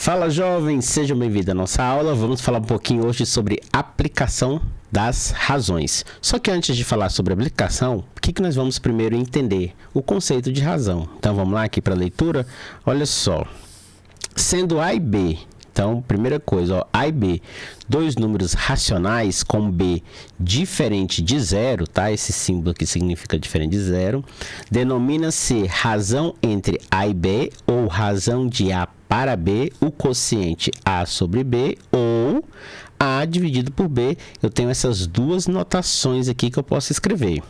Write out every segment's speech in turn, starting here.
Fala, jovens, sejam bem-vindos à nossa aula. Vamos falar um pouquinho hoje sobre aplicação das razões. Só que antes de falar sobre aplicação, o que nós vamos primeiro entender? O conceito de razão. Então vamos lá aqui para a leitura. Olha só, sendo A e B, então primeira coisa, ó, A e B, dois números racionais com B diferente de zero, tá? Esse símbolo aqui significa diferente de zero. Denomina-se razão entre A e B ou razão de A para B, o quociente A sobre B ou A dividido por B. Eu tenho essas duas notações aqui que eu posso escrever.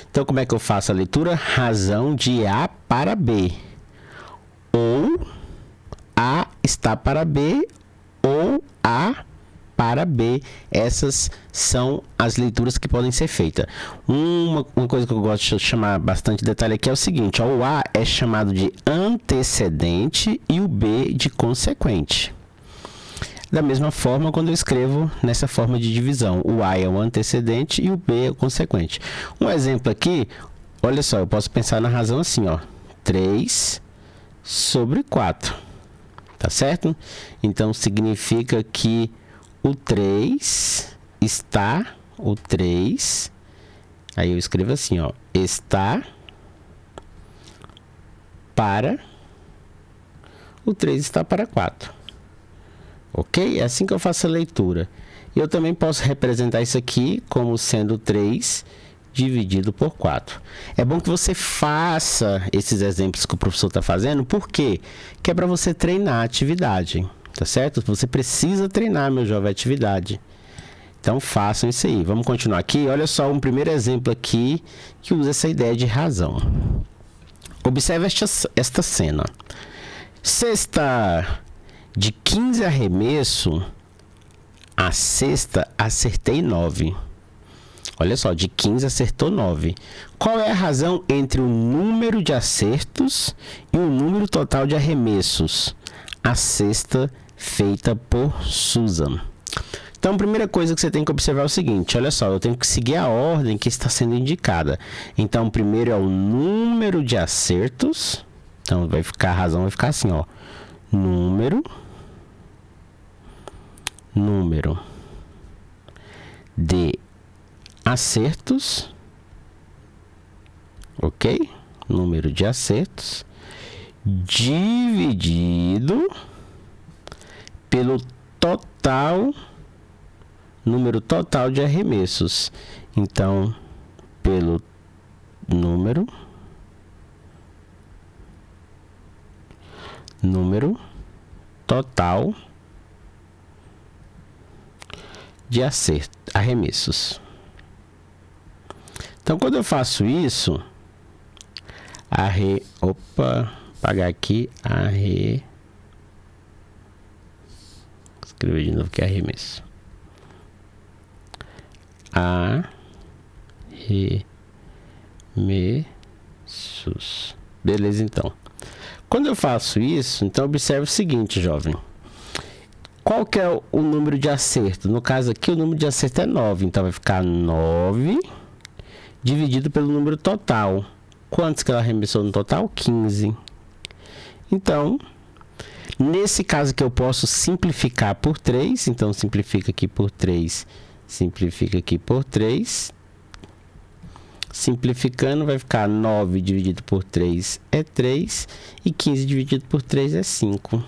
Então, como é que eu faço a leitura? Razão de A para B, ou A está para B, ou A para B. Essas são as leituras que podem ser feitas. Uma coisa que eu gosto de chamar bastante detalhe aqui é o seguinte, ó, o A é chamado de antecedente e o B de consequente. Da mesma forma, quando eu escrevo nessa forma de divisão, o A é o antecedente e o B é o consequente. Um exemplo aqui, olha só, eu posso pensar na razão assim, ó, 3 sobre 4, tá certo? Então, significa que o 3 está, aí eu escrevo assim, ó, está para, o 3 está para 4. Ok? É assim que eu faço a leitura. Eu também posso representar isso aqui como sendo 3 dividido por 4. É bom que você faça esses exemplos que o professor está fazendo, por quê? Que é para você treinar a atividade. Tá certo? Você precisa treinar, meu jovem, a atividade. Então, façam isso aí. Vamos continuar aqui. Olha só um primeiro exemplo aqui que usa essa ideia de razão. Observe esta cena. Cesta de 15 arremesso, a cesta acertei 9. Olha só, de 15 acertou 9. Qual é a razão entre o número de acertos e o número total de arremessos? A cesta feita por Susan. Então, a primeira coisa que você tem que observar é o seguinte, olha só, eu tenho que seguir a ordem que está sendo indicada. Então, primeiro é o número de acertos. Então, a razão vai ficar assim, ó, número de acertos, ok? Número de acertos dividido pelo número total de arremessos. Então, pelo número total de arremessos. Então, quando eu faço isso, apagar aqui, escrever de novo que é arremesso. Arremessos. Beleza, então. Quando eu faço isso, então observe o seguinte, jovem. Qual que é o número de acerto? No caso aqui, o número de acerto é 9. Então, vai ficar 9 dividido pelo número total. Quantos que ela arremessou no total? 15. Então, nesse caso aqui eu posso simplificar por 3. Então, simplifica aqui por 3. Simplifica aqui por 3. Simplificando, vai ficar 9 dividido por 3 é 3. E 15 dividido por 3 é 5.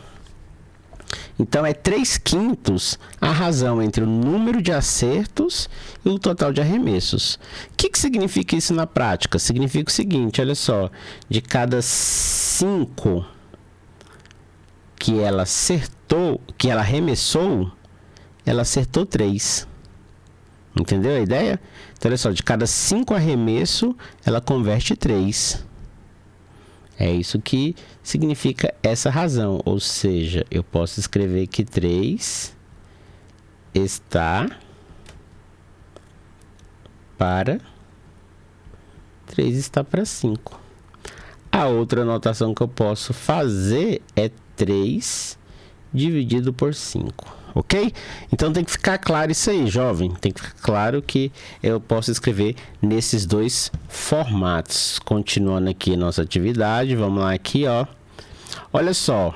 Então, é 3/5 a razão entre o número de acertos e o total de arremessos. O que significa isso na prática? Significa o seguinte, olha só, de cada 5 que ela acertou, que ela arremessou, ela acertou 3. Entendeu a ideia? Então, olha só, de cada 5 arremessos, ela converte 3. É isso que significa essa razão, ou seja, eu posso escrever que 3 está para 5. A outra anotação que eu posso fazer é 3 dividido por 5. Ok? Então tem que ficar claro isso aí, jovem. Tem que ficar claro que eu posso escrever nesses dois formatos. Continuando aqui a nossa atividade, vamos lá aqui, ó. Olha só,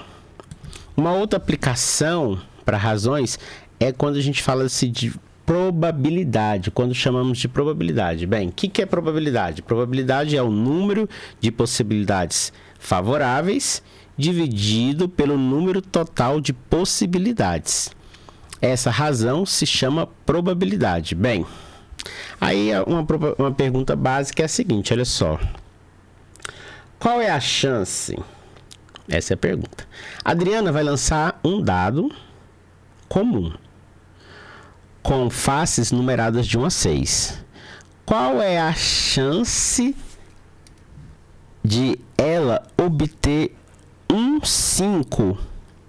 Uma outra aplicação para razões é quando a gente fala-se de probabilidade, quando chamamos de probabilidade. Bem, o que é probabilidade? Probabilidade é o número de possibilidades favoráveis dividido pelo número total de possibilidades. Essa razão se chama probabilidade. Bem, aí uma pergunta básica é a seguinte, olha só. Qual é a chance? Essa é a pergunta. Adriana vai lançar um dado comum com faces numeradas de 1 a 6. Qual é a chance de ela obter um 5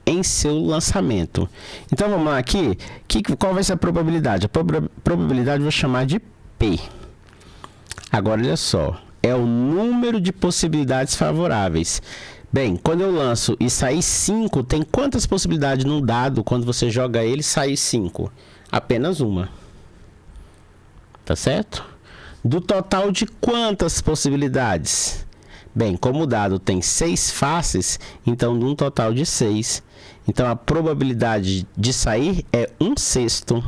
em seu lançamento? Então vamos lá aqui. Qual vai ser a probabilidade? A probabilidade eu vou chamar de P. Agora olha só. É o número de possibilidades favoráveis. Bem, quando eu lanço e sair 5, tem quantas possibilidades num dado quando você joga ele e sai 5? Apenas uma. Tá certo? Do total de quantas possibilidades? Bem, como o dado tem 6 faces, então de um total de 6. Então a probabilidade de sair é 1/6.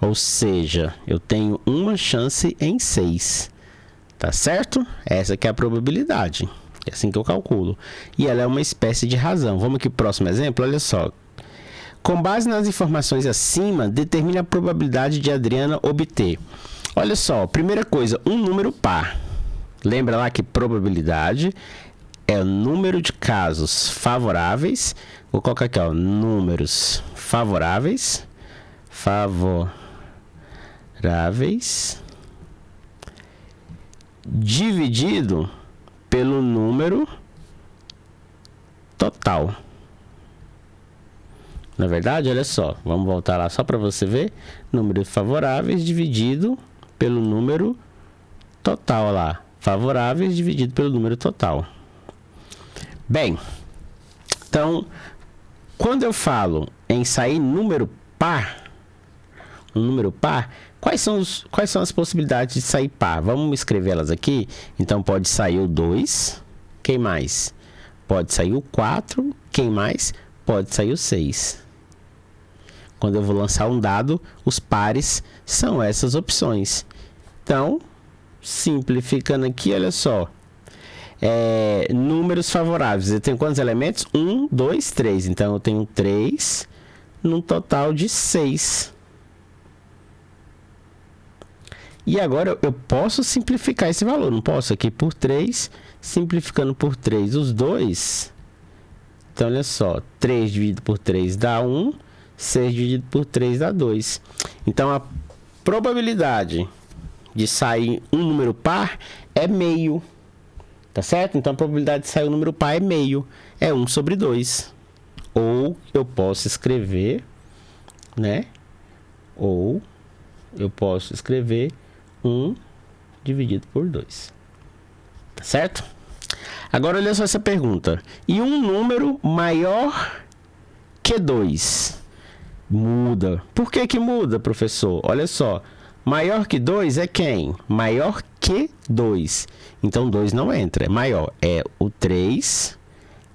Ou seja, eu tenho uma chance em 6. Tá certo? Essa que é a probabilidade. É assim que eu calculo. E ela é uma espécie de razão. Vamos aqui pro próximo exemplo, olha só. Com base nas informações acima, determine a probabilidade de Adriana obter. Olha só, primeira coisa, um número par. Lembra lá que probabilidade é o número de casos favoráveis. Vou colocar aqui, ó, números favoráveis. Dividido pelo número total. Na verdade, olha só, vamos voltar lá só para você ver. Número favoráveis dividido pelo número total, olha lá. Favoráveis dividido pelo número total. Bem, então, quando eu falo em sair número par, um número par, quais são as possibilidades de sair par? Vamos escrever elas aqui. Então, pode sair o 2. Quem mais? Pode sair o 4. Quem mais? Pode sair o 6. Quando eu vou lançar um dado, os pares são essas opções. Então, simplificando aqui, olha só. Números favoráveis. Eu tenho quantos elementos? 1, 2, 3. Então, eu tenho 3 num total de 6. E agora eu posso simplificar esse valor. Não posso? Aqui por 3, simplificando por 3 os 2. Então, olha só. 3 dividido por 3 dá 1. 6 dividido por 3 dá 2. Então, a probabilidade de sair um número par é meio. Tá certo? Então, a probabilidade de sair um número par é meio. É 1/2. Ou eu posso escrever, né? Ou eu posso escrever 1 dividido por 2. Tá certo? Agora, olha só essa pergunta. E um número maior que 2? Muda. Por que muda, professor? Olha só. Maior que 2 é quem? Maior que 2. Então, 2 não entra. É maior. É o 3,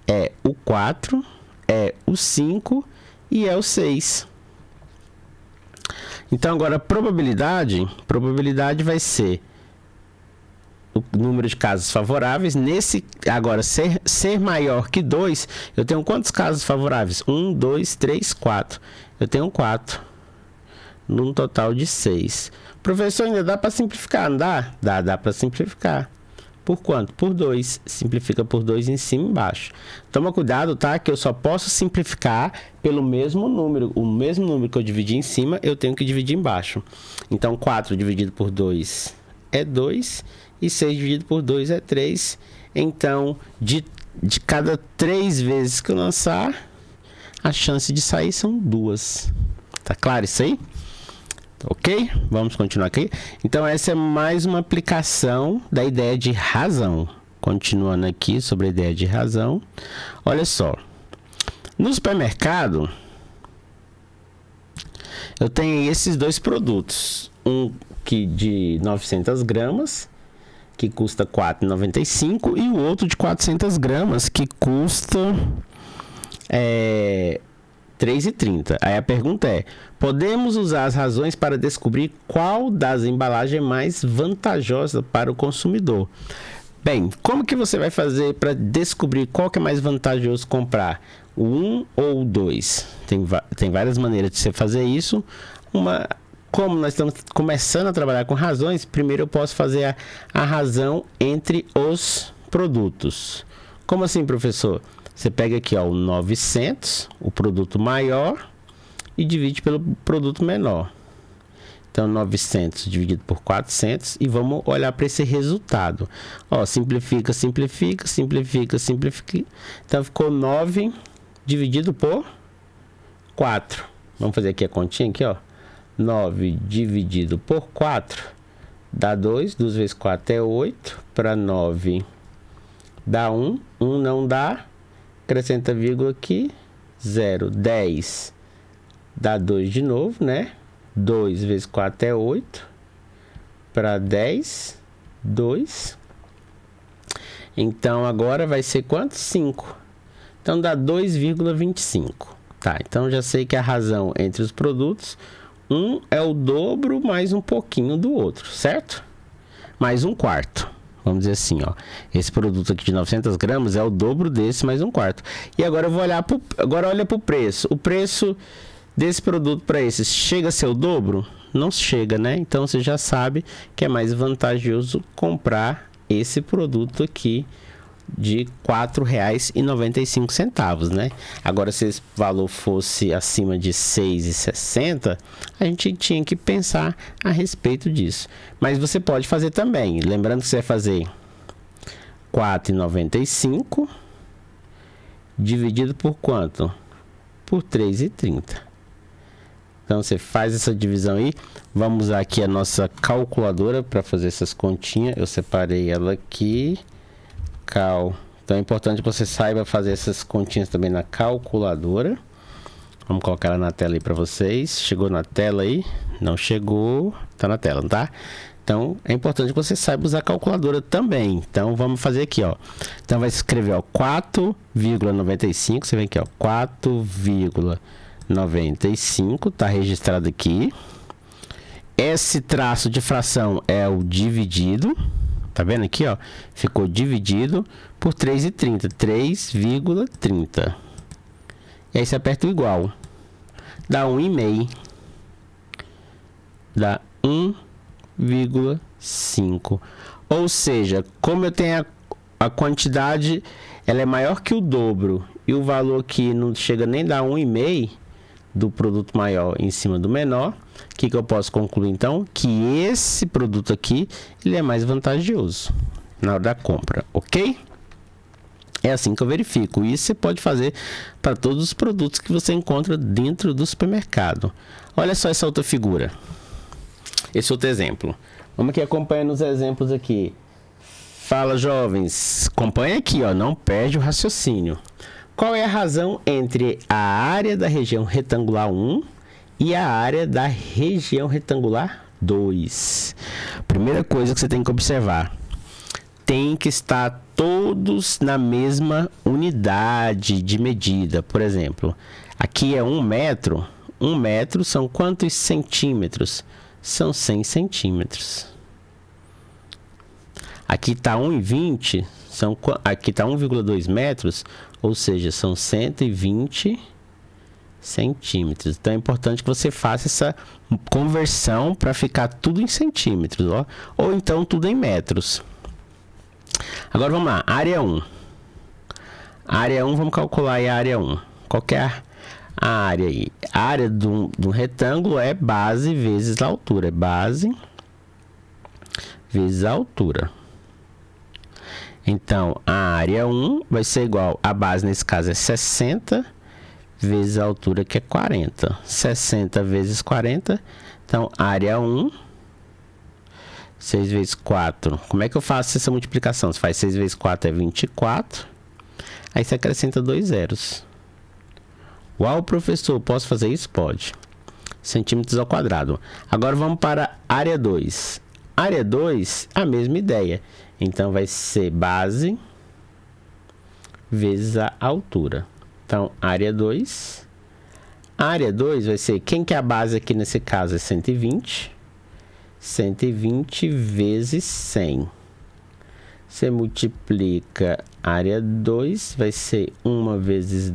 é o 4, é o 5 e é o 6. Então, agora, a probabilidade vai ser o número de casos favoráveis. Agora, ser maior que 2, eu tenho quantos casos favoráveis? 1, 2, 3, 4. Eu tenho 4. Num total de 6. Professor, ainda dá para simplificar, não dá? Dá para simplificar. Por quanto? Por 2. Simplifica por 2 em cima e embaixo. Toma cuidado, tá? Que eu só posso simplificar pelo mesmo número. O mesmo número que eu dividi em cima, eu tenho que dividir embaixo. Então, 4 dividido por 2 é 2. E 6 dividido por 2 é 3. Então, de cada 3 vezes que eu lançar, a chance de sair são 2. Tá claro isso aí? Ok? Vamos continuar aqui. Então, essa é mais uma aplicação da ideia de razão. Continuando aqui sobre a ideia de razão. Olha só. No supermercado, eu tenho esses dois produtos. Um que de 900 gramas, que custa R$ 4,95. E o outro de 400 gramas, que custa R$ 3,30. Aí a pergunta é: podemos usar as razões para descobrir qual das embalagens é mais vantajosa para o consumidor? Bem, como que você vai fazer para descobrir qual que é mais vantajoso comprar? O 1 ou o 2? Tem várias maneiras de você fazer isso. Como nós estamos começando a trabalhar com razões, primeiro eu posso fazer a razão entre os produtos. Como assim, professor? Você pega aqui, ó, o 900, o produto maior, e divide pelo produto menor. Então, 900 dividido por 400, e vamos olhar para esse resultado. Ó, simplifica, simplifica, simplifica, simplifica. Então, ficou 9 dividido por 4. Vamos fazer aqui a continha, aqui, ó. 9 dividido por 4 dá 2. 2 vezes 4 é 8. Para 9 dá 1. 1 não dá. Acrescenta vírgula aqui. 0. 10 dá 2 de novo, né? 2 vezes 4 é 8. Para 10, 2. Então, agora vai ser quanto? 5. Então, dá 2,25. Tá, então já sei que a razão entre os produtos, um é o dobro mais um pouquinho do outro, certo? Mais um quarto. Vamos dizer assim, ó. Esse produto aqui de 900 gramas é o dobro desse mais um quarto. E agora eu vou olhar agora olha para o preço. O preço desse produto para esse chega a ser o dobro? Não chega, né? Então você já sabe que é mais vantajoso comprar esse produto aqui de R$ 4,95, né? Agora, se esse valor fosse acima de R$ 6,60, a gente tinha que pensar a respeito disso. Mas você pode fazer também. Lembrando que você vai fazer R$ 4,95 dividido por quanto? Por 3,30. Então, você faz essa divisão aí. Vamos usar aqui a nossa calculadora para fazer essas continhas. Eu separei ela aqui. Então é importante que você saiba fazer essas continhas também na calculadora. Vamos colocar ela na tela aí para vocês. Chegou na tela aí? Não chegou. Tá na tela, tá? Então é importante que você saiba usar a calculadora também. Então vamos fazer aqui, ó. Então vai escrever, ó, 4,95. Você vem aqui, ó, 4,95. Tá registrado aqui. Esse traço de fração é o dividido. Tá vendo aqui, ó? Ficou dividido por 3,30. 3,30. E aí você aperta o igual. Dá 1,5. Dá 1,5. Ou seja, como eu tenho a quantidade, ela é maior que o dobro. E o valor aqui não chega nem a dar 1,5 do produto maior em cima do menor. O que eu posso concluir então? Que esse produto aqui, ele é mais vantajoso na hora da compra, ok? É assim que eu verifico. Isso você pode fazer para todos os produtos que você encontra dentro do supermercado. Olha só essa outra figura. Esse outro exemplo. Vamos aqui acompanhando os exemplos aqui. Fala, jovens. Acompanha aqui, ó. Não perde o raciocínio. Qual é a razão entre a área da região retangular 1 e a área da região retangular 2? Primeira coisa que você tem que observar. Tem que estar todos na mesma unidade de medida. Por exemplo, aqui é 1 metro. 1 metro são quantos centímetros? São 100 centímetros. Aqui está 1,20. Aqui está 1,2 metros. Ou seja, são 120 centímetros. Então é importante que você faça essa conversão para ficar tudo em centímetros, ó. Ou então tudo em metros. Agora vamos lá, área 1. Área 1, vamos calcular aí a área 1. Qual que é a área aí? A área do retângulo é base vezes a altura. É base vezes a altura. Então, a área 1 vai ser igual, a base nesse caso é 60 vezes a altura, que é 40. 60 vezes 40, então, área 1, 6 vezes 4. Como é que eu faço essa multiplicação? Você faz 6 vezes 4 é 24, aí você acrescenta 2 zeros. Uau, professor, posso fazer isso? Pode. Centímetros ao quadrado. Agora vamos para a área 2. Área 2, a mesma ideia. Então, vai ser base vezes a altura. Então, área 2 A área 2 vai ser, quem que é a base aqui nesse caso? É 120. 120 vezes 100. Você multiplica a área 2, vai ser 1 vezes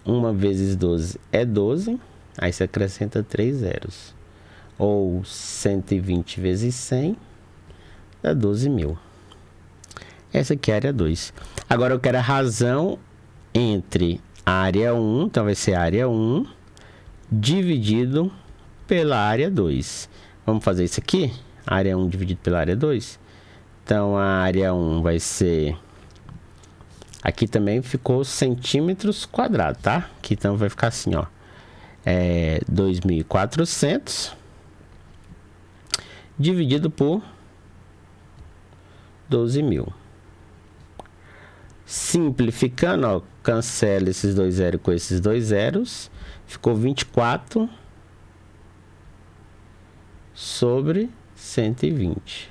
1 vezes 12 é 12. Aí você acrescenta 3 zeros. Ou 120 vezes 100 dá 12.000. Essa aqui é a área 2. Agora eu quero a razão entre a área 1, então vai ser a área 1 dividido pela área 2. Vamos fazer isso aqui? A área 1 dividido pela área 2. Então a área 1 vai ser... Aqui também ficou centímetros quadrados, tá? Aqui então vai ficar assim, ó. 2.400 dividido por 12.000. Simplificando, ó, cancela esses 2 zeros com esses 2 zeros. Ficou 24 sobre 120.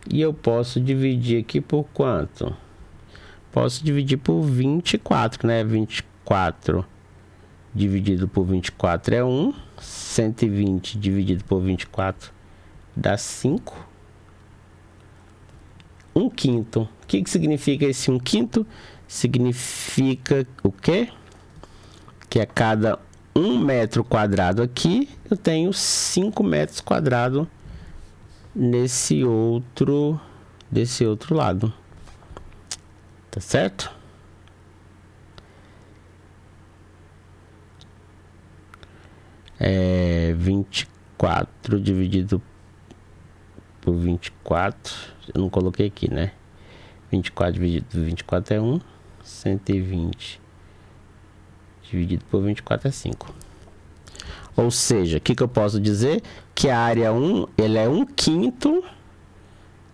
E eu posso dividir aqui por quanto? Posso dividir por 24, né? 24 dividido por 24 é 1. 120 dividido por 24 dá 5. 1/5. O que significa esse 1/5? Significa o quê? Que a cada 1 metro quadrado aqui, eu tenho 5 metros quadrados desse outro lado. Tá certo? É 24 dividido por 24. Eu não coloquei aqui, né? 24 dividido por 24 é 1. 120 dividido por 24 é 5. Ou seja, o que eu posso dizer? Que a área 1 ele é 1/5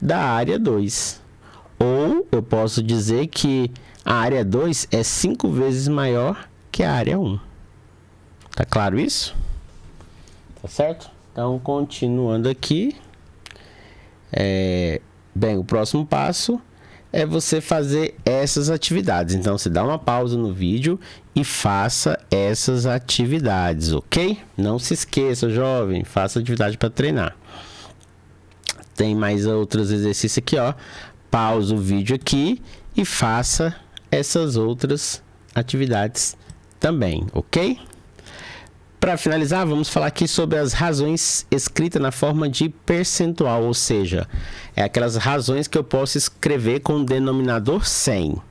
da área 2. Ou eu posso dizer que a área 2 é 5 vezes maior que a área 1. Tá claro isso? Tá certo? Então, continuando aqui. Bem, o próximo passo é você fazer essas atividades. Então, você dá uma pausa no vídeo e faça essas atividades, ok? Não se esqueça, jovem, faça atividade para treinar. Tem mais outros exercícios aqui, ó. Pausa o vídeo aqui e faça essas outras atividades também, ok? Para finalizar, vamos falar aqui sobre as razões escritas na forma de percentual, ou seja, é aquelas razões que eu posso escrever com o denominador 100.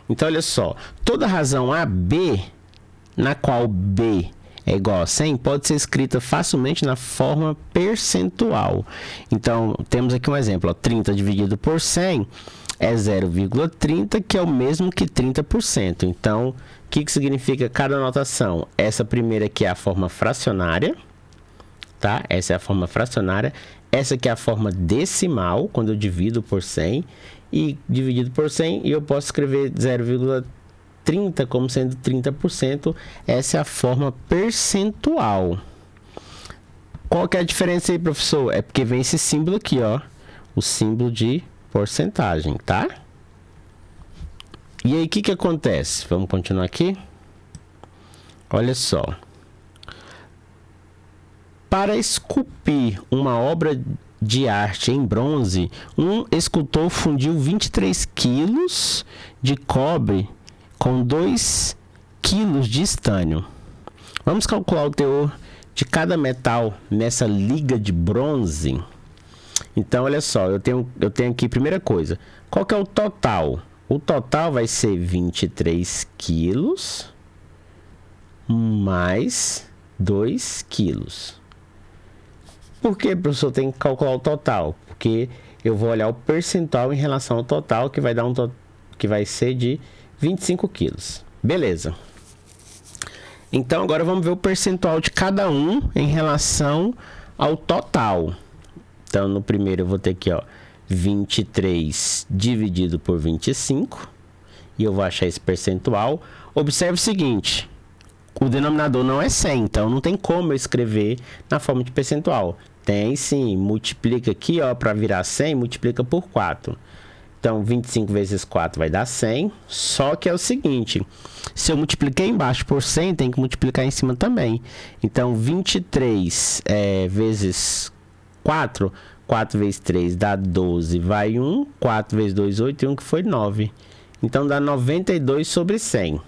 Então, olha só, toda razão AB, na qual B é igual a 100, pode ser escrita facilmente na forma percentual. Então, temos aqui um exemplo, ó, 30 dividido por 100 é 0,30, que é o mesmo que 30%. Então, o que significa cada notação? Essa primeira aqui é a forma fracionária, tá? Essa é a forma fracionária. Essa aqui é a forma decimal, quando eu divido por 100. E dividido por 100, e eu posso escrever 0,30 como sendo 30%. Essa é a forma percentual. Qual que é a diferença aí, professor? É porque vem esse símbolo aqui, ó. O símbolo de porcentagem, tá? E aí, o que acontece? Vamos continuar aqui? Olha só. Para esculpir uma obra de arte em bronze, um escultor fundiu 23 quilos de cobre com 2 quilos de estânio. Vamos calcular o teor de cada metal nessa liga de bronze. Então, olha só, eu tenho aqui, primeira coisa, qual que é o total? O total vai ser 23 quilos mais 2 quilos. Por que, professor, tem que calcular o total? Porque eu vou olhar o percentual em relação ao total, que vai dar que vai ser de 25 quilos. Beleza. Então, agora vamos ver o percentual de cada um em relação ao total. Então, no primeiro eu vou ter aqui, ó, 23 dividido por 25. E eu vou achar esse percentual. Observe o seguinte, o denominador não é 100, então não tem como eu escrever na forma de percentual. Tem sim, multiplica aqui, ó, para virar 100, multiplica por 4. Então, 25 vezes 4 vai dar 100, só que é o seguinte, Se eu multipliquei embaixo por 100, tem que multiplicar em cima também. Então, 23 vezes 4, 4 vezes 3 dá 12, vai 1, 4 vezes 2, 8, e 1 que foi 9. Então, dá 92 sobre 100.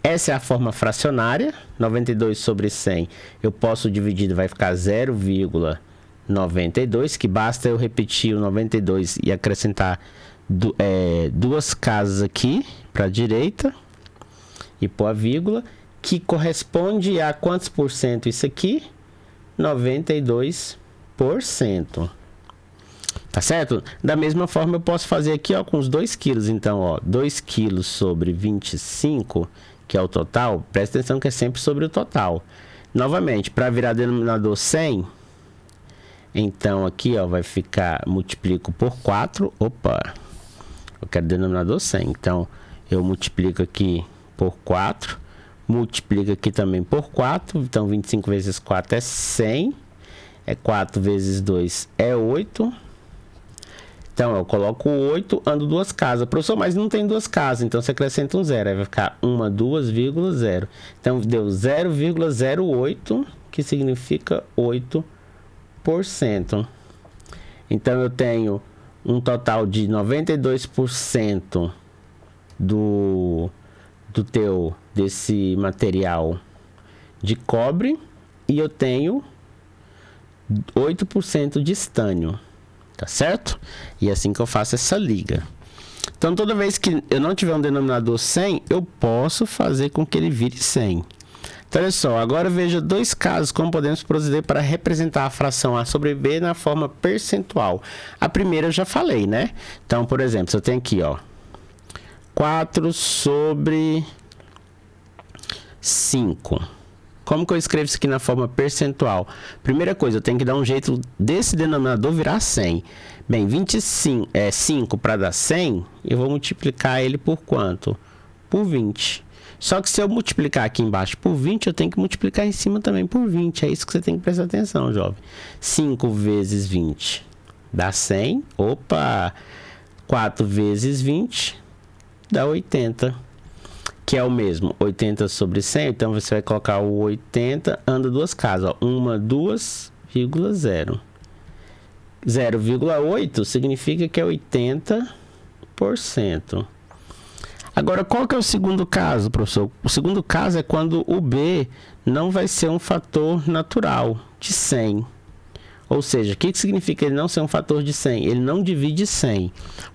Essa é a forma fracionária, 92 sobre 100. Eu posso dividir, vai ficar 0,92, que basta eu repetir o 92 e acrescentar duas casas aqui para a direita e pôr a vírgula, que corresponde a quantos por cento isso aqui? 92%. Tá certo? Da mesma forma eu posso fazer aqui, ó, com os 2 quilos. Então, ó, 2 quilos sobre 25, que é o total. Presta atenção que é sempre sobre o total. Novamente, para virar denominador 100, então aqui, ó, vai ficar, multiplico por 4. Opa, eu quero denominador 100. Então, eu multiplico aqui por 4. Multiplico aqui também por 4. Então, 25 vezes 4 é 100. 4 vezes 2 é 8. Então, eu coloco 8, ando 2 casas. Professor, mas não tem 2 casas, então você acrescenta um 0. Aí vai ficar 2,0. Então, deu 0,08, que significa 8%. Então, eu tenho um total de 92% desse material de cobre. E eu tenho 8% de estânio. Tá certo? E é assim que eu faço essa liga. Então, toda vez que eu não tiver um denominador 100, eu posso fazer com que ele vire 100. Então, olha só. Agora veja 2 casos como podemos proceder para representar a fração A sobre B na forma percentual. A primeira eu já falei, né? Então, por exemplo, se eu tenho aqui, ó, 4 sobre 5. Como que eu escrevo isso aqui na forma percentual? Primeira coisa, eu tenho que dar um jeito desse denominador virar 100. Bem, 5 para dar 100, eu vou multiplicar ele por quanto? Por 20. Só que se eu multiplicar aqui embaixo por 20, eu tenho que multiplicar em cima também por 20. É isso que você tem que prestar atenção, jovem. 5 vezes 20 dá 100. Opa! 4 vezes 20 dá 80. Que é o mesmo, 80 sobre 100, então você vai colocar o 80, anda 2 casas, ó, 2,0. 0,8 significa que é 80%. Agora, qual que é o segundo caso, professor? O segundo caso é quando o B não vai ser um fator natural de 100. Ou seja, o que significa ele não ser um fator de 100? Ele não divide 100.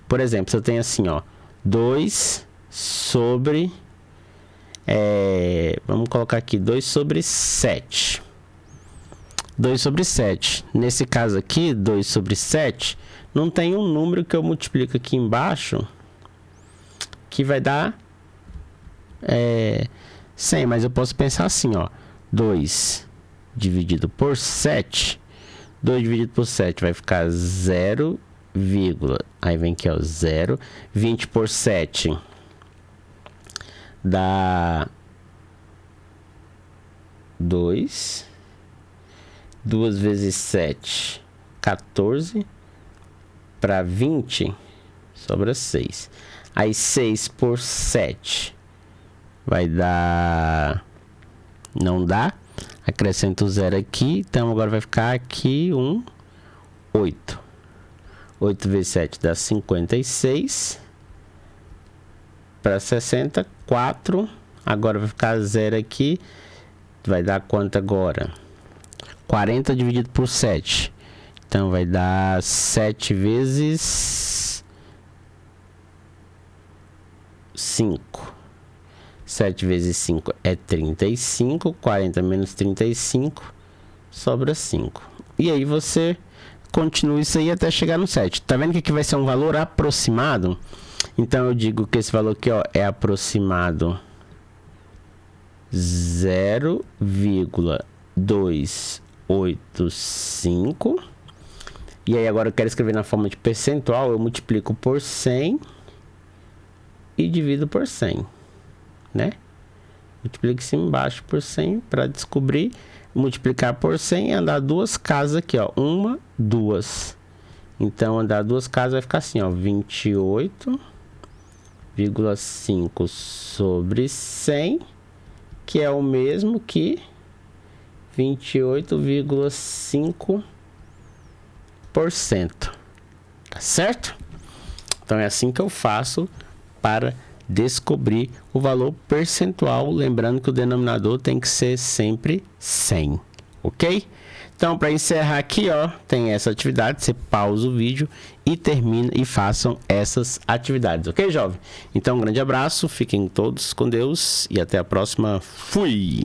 Por exemplo, se eu tenho assim, ó, 2 sobre... vamos colocar aqui 2 sobre 7. 2 sobre 7. Nesse caso aqui, 2 sobre 7, não tem um número que eu multiplico aqui embaixo que vai dar 100. Mas eu posso pensar assim, ó, 2 dividido por 7. 2 dividido por 7 vai ficar 0, aí vem aqui, ó, 0. 20 por 7 dá 2. 2 vezes 7, 14. Para 20, sobra 6. Aí 6 por 7 vai dar... Não dá. Acrescento o 0 aqui. Então, agora vai ficar aqui 8. 8 vezes 7 dá 56. Para 60, 4. Agora vai ficar 0 aqui. Vai dar quanto agora? 40 dividido por 7. Então, vai dar 7 vezes 5. 7 vezes 5 é 35. 40 menos 35, sobra 5. E aí você continua isso aí até chegar no 7. Tá vendo que aqui vai ser um valor aproximado? Então, eu digo que esse valor aqui, ó, é aproximado 0,285. E aí, agora eu quero escrever na forma de percentual. Eu multiplico por 100 e divido por 100, né? Multiplico em cima e embaixo por 100 para descobrir. Multiplicar por 100 e andar 2 casas aqui, ó. 1, 2. Então, andar 2 casas vai ficar assim, ó. 28 28,5 sobre 100, que é o mesmo que 28,5%. Tá certo? Então é assim que eu faço para descobrir o valor percentual, lembrando que o denominador tem que ser sempre 100, ok? Então, para encerrar aqui, ó, tem essa atividade, você pausa o vídeo e termina e façam essas atividades, ok, jovem? Então, um grande abraço, fiquem todos com Deus e até a próxima. Fui!